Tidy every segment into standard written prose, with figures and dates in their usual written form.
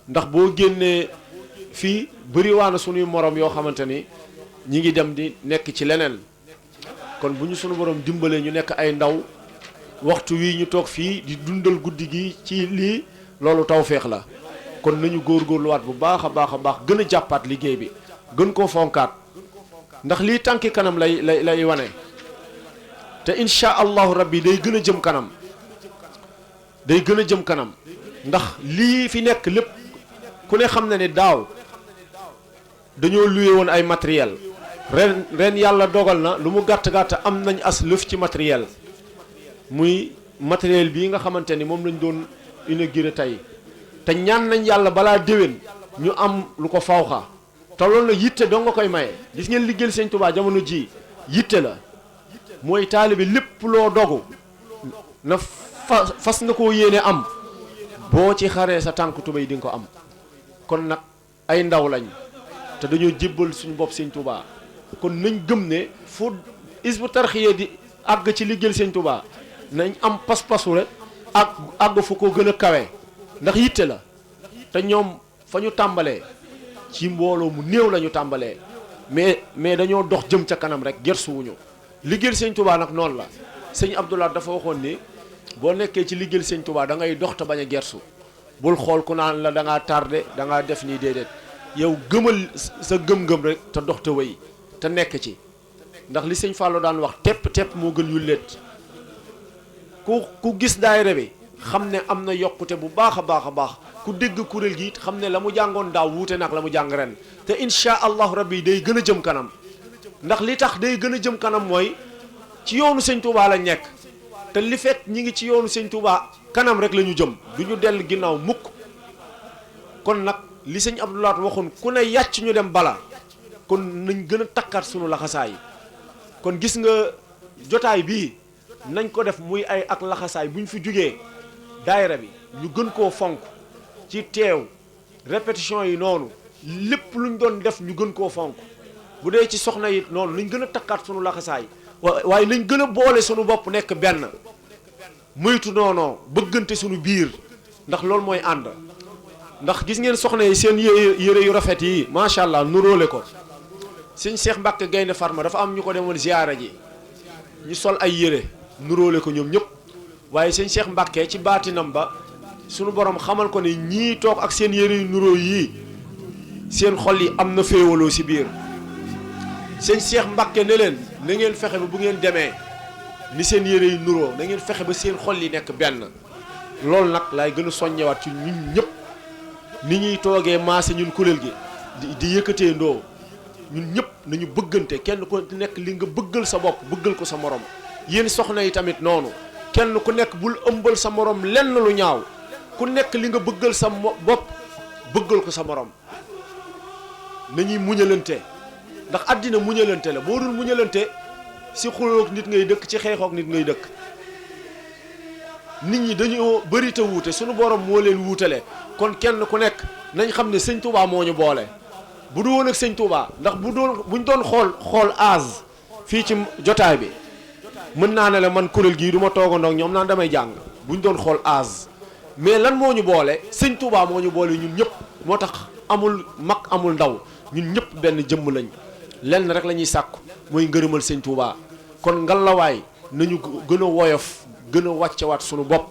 ndax boo génnee fii bëriwaana suñuy morom yoo xamante ni ñi ngi dem di nekk ci leneen kon bu ñu sunu borom dimbalee ñu nekk ay ndaw waxtu wii ñu toog fii di dundal guddi gi ci lii loolu tawféex la kon nañu góorgóorluwaat bu baax a baax a baax gën a jàppaat liggéey bi gën koo fonkaat ndax lii tànki kanam lay wane te insha allahu rabbi day gën a jëm kanam day gën a jëm kanam ndax lii fi nekk lépp ku ne xam na ne daaw dañoo luye woon ay matériel ren yàlla dogal na lu mu gàtt-gàtt am nañ as lëf ci matériel muy matériel bii nga xamante ni moom lañ doon inauguré tey te ñaan nañ yàlla balaa déwén ñu am lu ko fawxa te loolu nag yitte doo nga koy maye gis ngeen liggéeyal Sëñ Tuubaa jamono ji yitte la mooy taalibe lépp loo dogu na fas nga koo yéene am boo ci xaree sa tànk tubéy di nga ko am kon nag ay ndaw lañ te dañoo jébbal suñu bopp Sëñ Tuubaa kon nañ gëm ne fu Hizbut Tarqiyyah di àgg ci liggéeyal Sëñ Tuubaa nañ am pas-pasu rek ak àgg fu ko gën a kawe ndax yitte la te ñoom fa ñu tàmbalee ci mbooloo mu néew la ñu tàmbalee mais dañoo dox jëm ca kanam rek gersuwuñu liggéeyal Sëñ Tuubaa nag noonu la sëñ Abdoulaye dafa waxoon ni boo nekkee ci liggéeyal Sëñ Tuubaa da ngay dox te bañ a gersu bul xool ku naan la da ngaa tardé da ngaa def nii déedéet yow gëmal sa gëm-gëm rek te dox te wéy te nekk ci ndax li sëñ Fallou daan wax tepp moo gën yulleet ku gis daayira bi xam ne am na yokkute bu baax a baax a baax ku dégg kuréel gi it xam ne la mu jàngoon daaw wuute nag la mu jàng ren te insha allahu rabbi day gën a jëm kanam ndax li tax day gën a jëm kanam mooy ci yoonu Sëñ Tuubaa la nekk te li fekk ñi ngi ci yoonu Sëñ Tuubaa kanam rek la ñu jëm du ñu dell ginnaaw mukk kon nag li sëñ Abdoulaye waxoon ku ne yàcc ñu dem bala kon nañ gën a takkaat sunu laxasaay kon gis nga jotaay bii nañ ko def muy ay ak laxasaay bu ñu fi jugee daayira bi ñu gën koo fonk ci teew répétition yi noonu lépp luñ doon def ñu gën koo fonk bu dee ci soxna yi noonu nañ gën a takkaat sunu laxasaay waaye nañ gën a boole sunu bopp nekk benn moytu noonoo bëggante sunu biir ndax loolu mooy ànd ndax gis ngeen soxna yi seen yére yu rafet yi macha allah nuróole ko sëñ Cheikh Mbacke Gaynde Fatma dafa am ñu ko demoon ziyaara ji ñu sol ay yére nuróole ko ñoom ñëpp waaye sëñ Cheikh Mbacke ci baatinam ba sunu borom xamal ko ne ñii toog ak seen yére yu nuróo yii seen xol yi am na féewaloo si biir sëñ Cheikh Mbacke ne leen na ngeen fexe ba bu ngeen demee ni seen yére yu nuróo na ngeen fexe ba seen xol yi nekk benn loolu nag laay gën a soññewaat ci ñun ñëpp ni ñuy toogee maase ñun kuréel gi di yëkkatee ndoo ñun ñëpp nañu bëggante kenn ku nekk li nga bëggal sa bopp bëggal ko sa morom yéen soxna yi tamit noonu kenn ku nekk bul ëmbal sa morom lenn lu ñaaw ku nekk li nga bëggal sa bopp bëggal ko sa morom nañuy muñalante ndax àddina muñalante la boo dul muñalante si xuloog nit ngay dëkk ci xeexoog nit ngay dëkk nit ñi dañoo bëri te wuute sunu borom moo leen wuutale kon kenn ku nekk nañ xam ne sëñ Touba moo ñu boole bu du woon ak sëñ Touba ndax buñ doon xool âge fii ci jotaay bi mën naa ne la man kuréel gii du ma toogandoo ak ñoom naan damay jàng buñ doon xool âge mais lan moo ñu boole sëñ Touba moo ñu boole ñun ñëpp moo tax amul mag amul ndaw ñun ñëpp benn jëmm lañ lenn rek la ñuy sàkku mooy ngërëmal sëñ Touba kon ngalawaay nañu gën a woyof gën a wàccewaat sunu bopp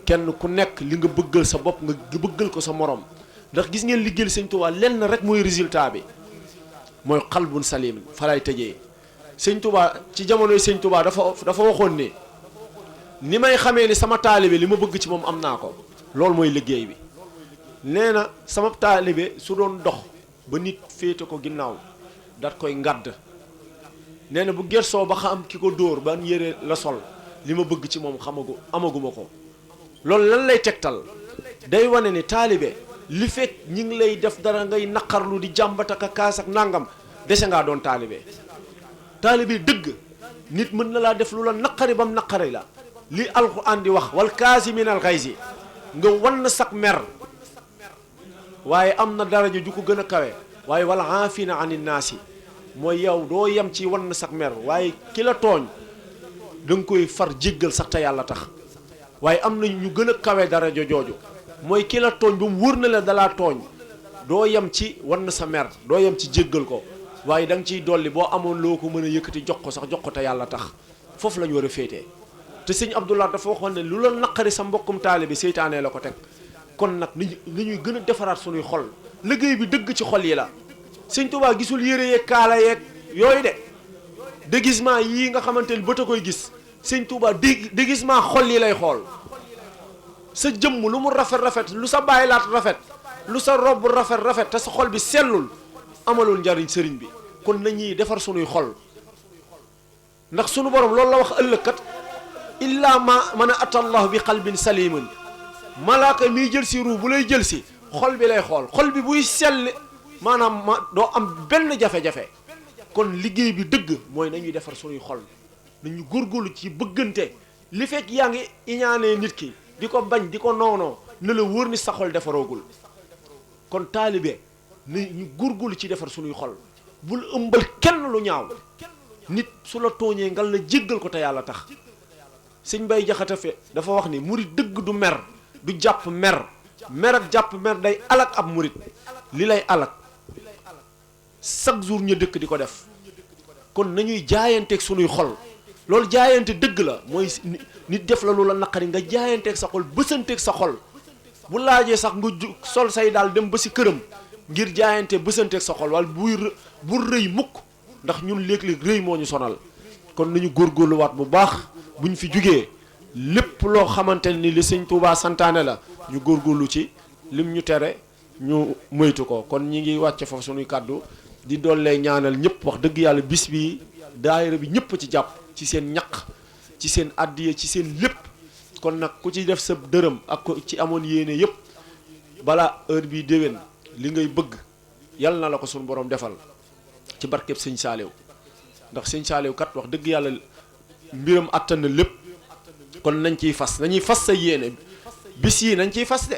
kenn ku nekk li nga bëggal sa bopp nga bëggal ko sa morom ndax gis ngeen liggéeyal sëñ Touba lenn rek mooy résultat bi mooy xalbun salim fa lay tëjee sëñ Touba ci jamonoy sëñ Touba dafa waxoon ne ni may xamee ni sama taalibe li ma bëgg ci moom am naa ko loolu mooy liggéey bi nee na sama taalibe su doon dox ba nit féete ko ginnaaw dat koy ngadd nee na bu gersoo ba xam ki ko dóor ban yére la sol li ma bëgg ci moom amaguma ko loolu lan lay tegtal day wane ni taalibe li fekk ñi ngi lay def dara ngay naqarlu di jàmbat ak kaas ak nangam dese ngaa doon taalibe dëgg nit mën na laa def lu la naqari bam naqari la li alxuraan di wax wal kaasimin al xaysi nga wan sak mer waaye am na daraja ju ko gën a kawe waaye wal aafina anin naasi mooy yow doo yem ci wan sak mer waaye ki la tooñ da nga koy far jéggal sax te yàlla tax waaye am na ñu gën a kawe daraja jooju mooy ki la tooñ ba mu wóor na la dalaa tooñ doo yem ci wan na sa mer doo yem ci jéggal ko waaye da nga ciy dolli boo amoon loo ko mën a yëkkati jox ko sax jox ko te yàlla tax foofu la ñu war a féetee te sëñ Abdoulaye dafa waxoon ne lu la naqari sa mbokkum taalibe seytaane la ko teg kon nag ni ñuy gën a defaraat suñuy xol liggéey bi dëgg ci xol yi la sëñ Tuubaa gisul yére yeeg kaala yeeg yooyu de déguisement yii nga xamante ni bët a koy gis sëñ Tuubaa déguisement xol yi lay xool sa jëmm lu mu rafet lu sa bàyyilaat rafet lu sa robb rafet te sa xol bi sellul amalul njariñ sëriñ bi kon nañuy defar sunuy xol ndax sunu borom loolu la wax ëllëg kat illa man atallahu bi qalbin salimin malaaka miy jël si ruu bu lay jël si xol bi lay xool xol bi buy sell maanaam doo am benn jafe-jafe kon liggéey bi dëgg mooy nañuy defar sunuy xol nañu góorgóorlu ci bëggante li fekk yaa ngi iñaanee nit ki di ko bañ di ko noonoo ne la wóor ni sa xol defaroogul kon taalibe ni ñu góorgóorlu ci defar sunuy xol bul ëmbal kenn lu ñaaw nit su la tooñee ngal la jéggal ko te yàlla tax sëñ Bay Jaxate fe dafa wax ni murit dëgg du mer du jàpp mer ak jàpp mer day alak ab murit li lay alak chaque jour ñu dëkk di ko def kon nañuy jaayanteeg sunuy xol loolu jaayante dëgg la mooy nit def la lu la naqari nga jaayanteeg sa xol bësanteeg sa xol bu laajee sax nga sol say daal dem ba si këram ngir jaayante bësanteeg sa xol wala bu rëy mukk ndax ñun léeg-léeg rëy moo ñu sonal kon nañu góorgóorluwaat bu baax buñ fi jugee lépp loo xamante ni li sëñ Tuubaa santaane la ñu góorgóorlu ci lim ñu tere ñu moytu ko kon ñi ngi wàcce foofu suñuy kàddu di dollee ñaanal ñëpp wax dëgg yàlla bis bi daayira bi ñëpp ci jàpp ci seen ñaq ci seen addiye ci seen lépp kon nag ku ci def sa dërëm ak ko ci amoon yéene yëpp balaa heure bii déwén li ngay bëgg yal na la ko suñu borom defal ci barkeb sëñ Saaliw ndax sëñ Saaliw kat wax dëgg yàlla mbiram attan na lépp kon nañ ciy fas nañuy fas sa yéene bis yi nañ ciy fas de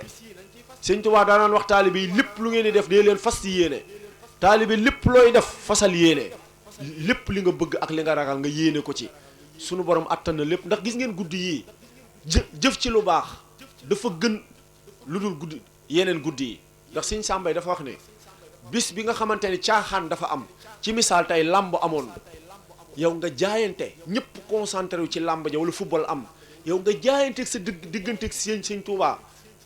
sëñ Tuubaa daanaan wax taalibe yi lépp lu ngeen di def dee leen fas ci yéene taalibe lépp looy def fasal yéene lépp li nga bëgg ak li nga ragal nga yéene ko ci sunu borom attan na lépp ndax gis ngeen guddi yii jëf ci lu baax dafa gën lu dul guddi yeneen guddi yi ndax sëñ Sàmbay dafa wax ne bis bi nga xamante ni caaxaan dafa am ci misaal tey làmb amoon yow nga jaayante ñëpp concentré wu ci làmb ja wala football am yow nga jaayanteeg sa digganteeg sëñ Tuubaa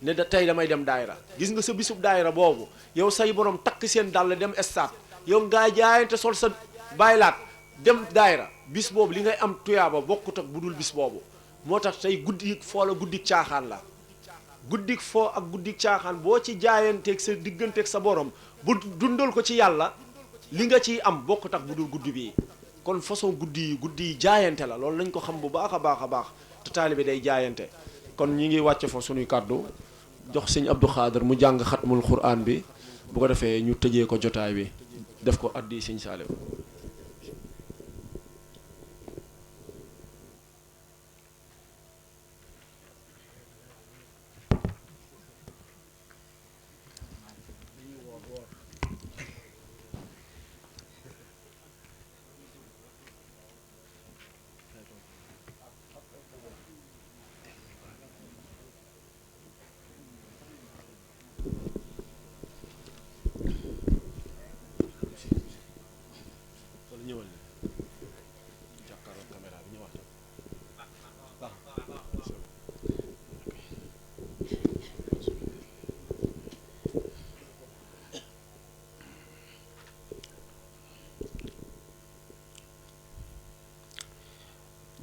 ne da tey damay dem daayira gis nga sa bisub daayira boobu yow say borom takk seen dàll dem stade yow ngaa jaayante sol sa baylaat dem daayira bis boobu li ngay am tuyaaba bokkut ak bu dul bis boobu moo tax tey guddi foo la guddik caaxaan la guddik foo ak guddik caaxaan boo ci jaayanteeg sa digganteeg sa borom bu dundal ko ci yàlla li nga ciy am bokkut ak bu dul guddi bii kon façon guddi yi jaayante la loolu nañ ko xam bu baax a baax te taalibe day jaayante kon ñi ngi wàcce fa suñuy kàddu jox sëñ Abdou Khader mu jàng xatmul Qur'an bi bu ko defee ñu tëjee ko jotaay bi def ko addi sëñ Saaliw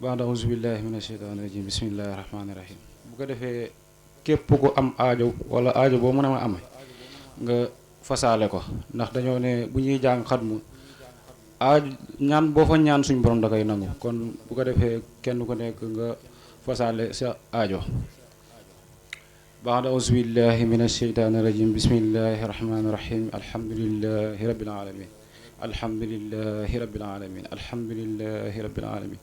baada auzu billahi min asheytaani rajim bismillahi rahmaani rahim bu ko defee képp ku am aajo wala aajo boo mën a am nga fasaale ko ndax dañoo ne bu ñuy jàng xatmu aajo ñaan boo fa ñaan suñ borom da koy nangu kon bu ko defee kenn ku nekk nga fasaale sa aajo baada auzu billahi min asheytaani rajim bismillahi rahmaani rahim alhamdulillahi rabbil alamin alhamdulillahi rabbil alamin alhamdulillahi rabbil alamin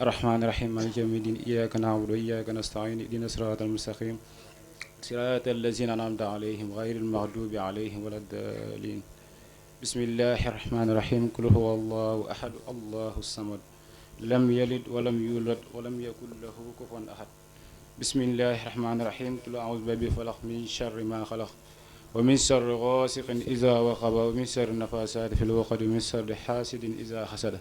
الرحمن الرحيم مالك يوم الدين إياك نعبد وإياك نستعين اهدنا الصراط المستقيم صراط الذين أنعمت عليهم غير المغضوب عليهم ولا الضالين بسم الله الرحمن الرحيم قل هو الله أحد الله الصمد لم يلد ولم يولد ولم يكن له كفوا أحد bismillahi rahmaani rahim qul a'uuzu bi rabbil falaq min sharri ma xalaq wa min sharri gaasiqin iza waqaba wa min sharri nafaasaati fil uqad wa min sharri xaasidin iza xasada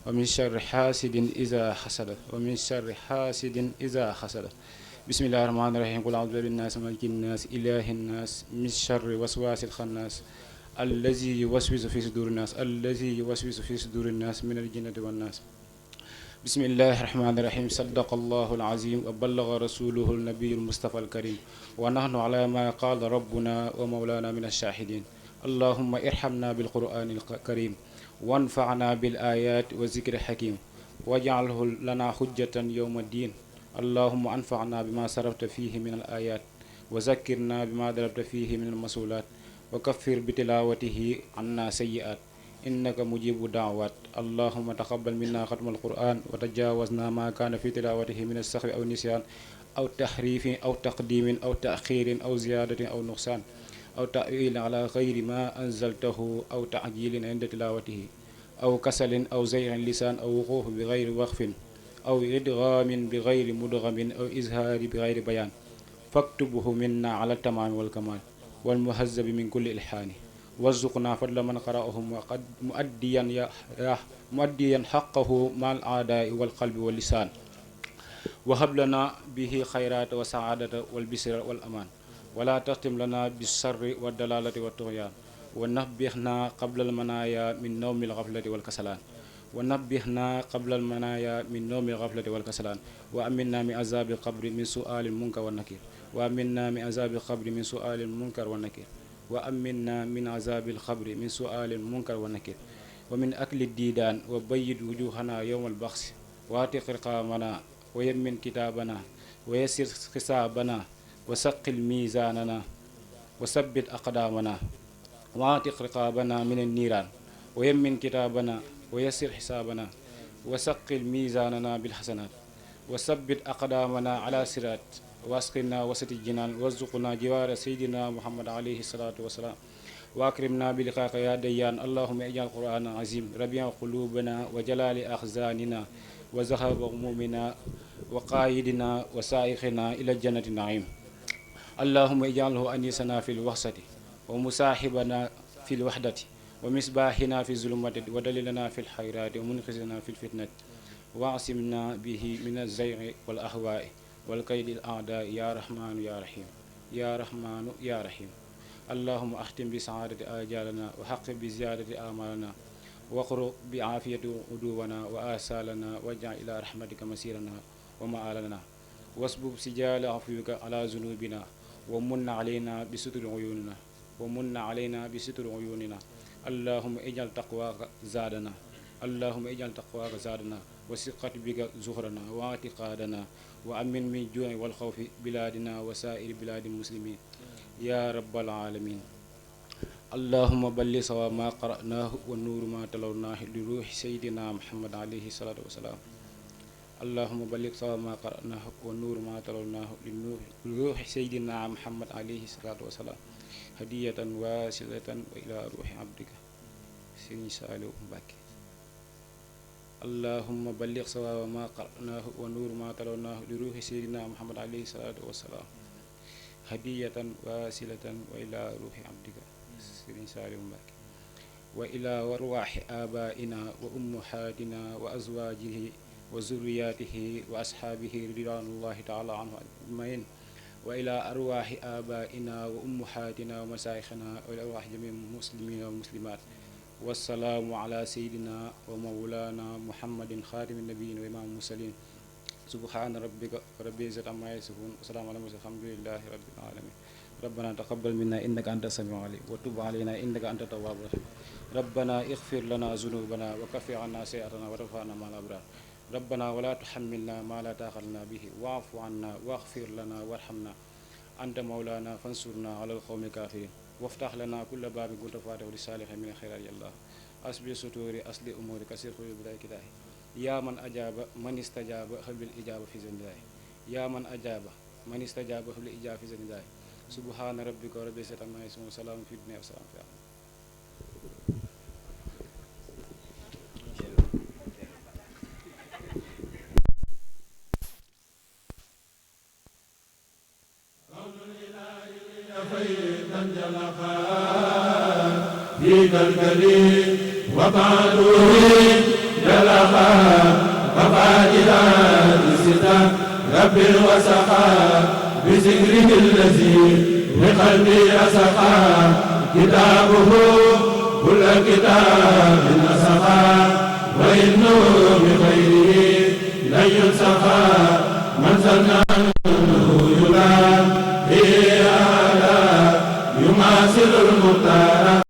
wa min sharri xaasidin iza xasada wa min sharri xaasidin iza xasada bismillahi rahmaani rahim qul a'uuzu bi rabbin naas malikin naas ilaahin naas min sharri waswaasil xannaas allazi yuwaswisu fi suduurin naas allazi yuwaswisu fi suduurin naas minal jinnati wan naas bismillahi rahmaani rahim sadaqa allahu alazim wa ballaga rasuluhu alnabiyu almustafa alkarim wa nahnu ala ma qaala rabbuna wa mawlana min alshahidin allahumma irhamna bilqur'ani alkarim wanfa'na bil ayat wa zikri hakim waj'alhu lana hujjatan yawma ddin allahumma anfa'na bima sarafta fihi min alayat wa zakkirna bima darabta fihi min almasulat wa kaffir bitilawatihi anna sayyi'at innaka mujibu daawat allahuma taqabbal minna xatma alquran wa tajawazna ma kaana fi tilawatihi min alsaxwi aw nisyan aw taxrifin aw taqdimin aw taxirin aw ziyadatin aw nuqsan aw ta'wilin ala gayri ma anzaltahu aw ta'jilin inda tilawatihi aw kasalin aw zayrin lisan aw wuquuf bi gayri waqfin aw idgamin bi gayri mudgamin aw izhaari bi gayri bayan faktubuhu minna ala tamaami walkamal walmuhazabi min kulli ilhaani warzuqna fadla man qara'ahum muaddiyan haqqahu mal aadaai wal qalbi wal lisaan wa hab lana bihi xayraata wa saadata wal bisra wal amaan wala taxtim lana bis sarri wa dalalati wa tuxyaan wa nabbihna qabla al manaaya min nawmi al ghaflati wal kasalaan wa nabbihna qabla al manaaya min nawmi al ghaflati wal kasalaan wa aminna min azabil qabri min su'alil munkar wa nakir wa aminna min azabil qabri min su'alil munkar wa nakir wa aminna min azabil xabri min su'alil munkar wa nakir wa min akli diidaan wa bayyid wujuhana yowmal baxsi wa atiq riqaabana wa yammin kitaabana wa yassir xisaabana wa saqil miisaanana wa sabbit aqdaamana wa atiq riqaabana min anniiraan wa yammin kitaabana wa yassir xisaabana wa saqil miisaanana bilxasanaat wa sabbit aqdaamana ala siraat wasqina wasati jinaan warzuqna jiwaara seydina muhammad alayhi salaatu wasalaam wa akrimna bi liqaaka ya dayyaan allahuma ijal qur'ana azim rabian qulubana wa jalali axzanina wa zahaba humumina wa qaayidina wa saa'iqina ila jannati naim allahuma ijalhu anisana fi lwaxsati wa musaaxibana fi lwaxdati wa misbaahina fi zulumati wa dalilana fi lxayrati wa munqisina fi lfitnati wa asimna bihi min alzayri wal ahwaai والكيد الأعداء يا رحمن يا رحيم يا رحمن يا رحيم اللهم أختم بسعادة آجالنا وحقق بزيادة آمالنا واقرؤ بعافية عدونا وآسالنا واجعل إلى رحمتك مسيرنا ومآلنا واسبب سجال عفوك على ذنوبنا ومن علينا بستر عيوننا ومن علينا بستر عيوننا اللهم اجعل تقواك زادنا اللهم اجعل تقواك زادنا وثقة بك زهرنا واعتقادنا وأمن من الجوع والخوف بلادنا وسائر بلاد المسلمين يا رب العالمين اللهم بلغ صواب ما قرأناه والنور ما تلوناه لروح سيدنا محمد عليه الصلاة والسلام اللهم بلغ صواب ما قرأناه والنور ما تلوناه لروح سيدنا محمد عليه الصلاة والسلام هدية واصلة وإلى روح عبدك سيدنا سالو مباكي اللهم بلغ صواب ما قرأناه ونور ما تلوناه لروح سيدنا محمد عليه الصلاة والسلام هدية واصلة وإلى روح عبدك سيدنا سالم مباكي وإلى أرواح آبائنا وأمهاتنا وأزواجه وذرياته وأصحابه رضوان الله تعالى عنهم أجمعين وإلى أرواح آبائنا وأمهاتنا ومشايخنا وإلى أرواح جميع المسلمين والمسلمات والسلام على سيدنا ومولانا محمد خاتم النبيين وإمام المرسلين سبحان ربك رب العزة عما يصفون وسلام على المرسلين الحمد لله رب العالمين ربنا تقبل منا إنك أنت السميع العليم وتب علينا إنك أنت التواب الرحيم ربنا اغفر لنا ذنوبنا وكفر عنا سيئاتنا وارفعنا مع الأبرار ربنا ولا تحملنا ما لا طاقة لنا به واعف عنا واغفر لنا وارحمنا أنت مولانا فانصرنا على القوم الكافرين وافتح لنا كل باب كنت فاتحه للصالحين من الخيرات يا الله أسبل ستوري أصل أموري كسر قلوب بلاك الله يا من أجاب من استجاب هل بالإجابة في زمن الله يا من أجاب من استجاب هل بالإجابة في زمن الله سبحان ربك رب العزة عما يصفون وسلام في الدنيا وسلام في الآخرة فيك الكريم وبعده جلقا وفاجدا الستة رب وسقا بذكره الذي لقلبي أسقا كتابه كل كتاب نسقا وإنه بخيره لن ينسقا من ظن أنه يبان به أعلى يماثل المختار